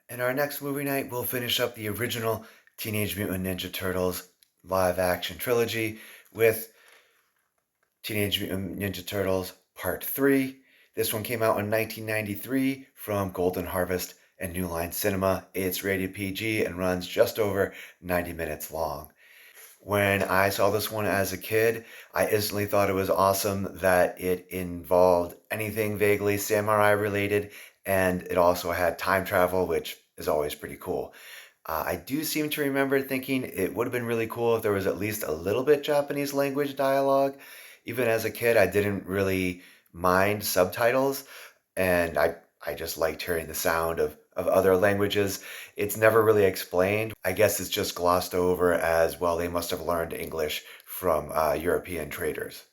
In our next movie night, we'll finish up the original Teenage Mutant Ninja Turtles live action trilogy with Teenage Mutant Ninja Turtles Part 3. This one came out in 1993 from Golden Harvest and New Line Cinema. It's rated PG and runs just over 90 minutes long. When I saw this one as a kid, I instantly thought it was awesome that it involved anything vaguely samurai related, and it also had time travel, which is always pretty cool. I do seem to remember thinking it would have been really cool if there was at least a little bit Japanese language dialogue. Even as a kid, I didn't really mind subtitles, and I just liked hearing the sound of other languages. It's never really explained. I guess it's just glossed over as, well, they must have learned English from European traders.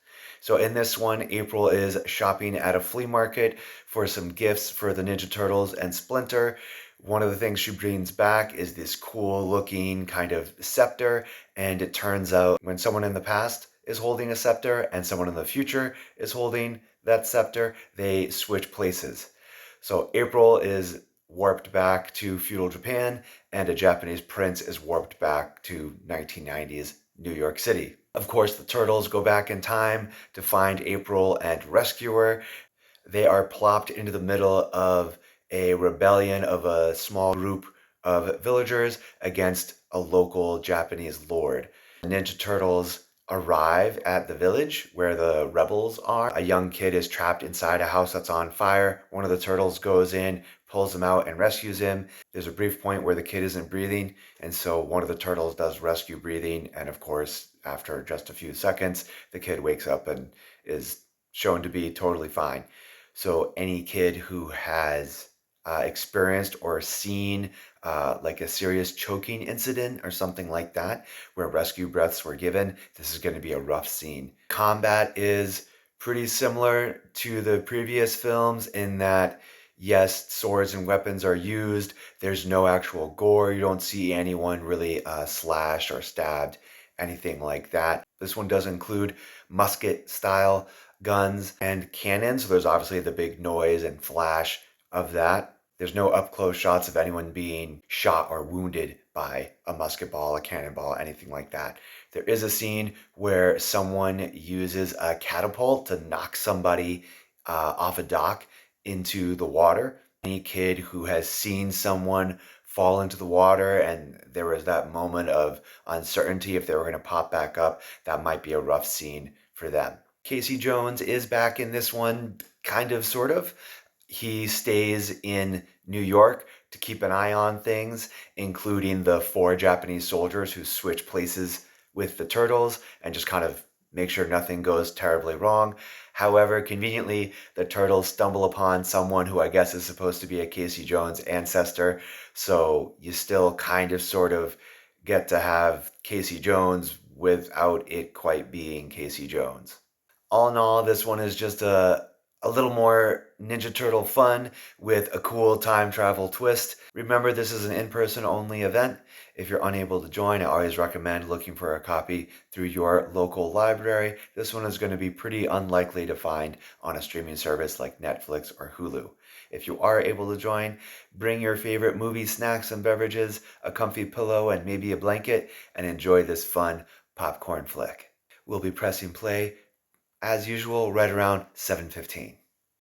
So in this one, April is shopping at a flea market for some gifts for the Ninja Turtles and Splinter. One of the things she brings back is this cool looking kind of scepter, and it turns out when someone in the past is holding a scepter and someone in the future is holding that scepter, they switch places. So April is warped back to feudal Japan, and a Japanese prince is warped back to 1990s New York City. Of course, the turtles go back in time to find April and rescue her. They are plopped into the middle of a rebellion of a small group of villagers against a local Japanese lord. The Ninja Turtles arrive at the village where the rebels are. A young kid is trapped inside a house that's on fire. One of the turtles goes in, pulls him out, and rescues him. There's a brief point where the kid isn't breathing, and so one of the turtles does rescue breathing, and of course, after just a few seconds, the kid wakes up and is shown to be totally fine. So any kid who has experienced or seen like a serious choking incident or something like that, where rescue breaths were given, this is going to be a rough scene. Combat is pretty similar to the previous films in that, yes, swords and weapons are used. There's no actual gore. You don't see anyone really slashed or stabbed, anything like that. This one does include musket style guns and cannons. So there's obviously the big noise and flash of that. There's no up close shots of anyone being shot or wounded by a musket ball, a cannonball, anything like that. There is a scene where someone uses a catapult to knock somebody off a dock into the water. Any kid who has seen someone fall into the water and there was that moment of uncertainty if they were going to pop back up, that might be a rough scene for them. Casey Jones is back in this one, kind of, sort of. He stays in New York to keep an eye on things, including the 4 Japanese soldiers who switch places with the turtles and just kind of make sure nothing goes terribly wrong. However, conveniently, the turtles stumble upon someone who I guess is supposed to be a Casey Jones ancestor, so you still kind of sort of get to have Casey Jones without it quite being Casey Jones. All in all, this one is just a little more Ninja Turtle fun with a cool time travel twist. Remember, this is an in-person only event. If you're unable to join, I always recommend looking for a copy through your local library. This one is going to be pretty unlikely to find on a streaming service like Netflix or Hulu. If you are able to join, bring your favorite movie snacks and beverages, a comfy pillow, and maybe a blanket, and enjoy this fun popcorn flick. We'll be pressing play as usual right around 7:15.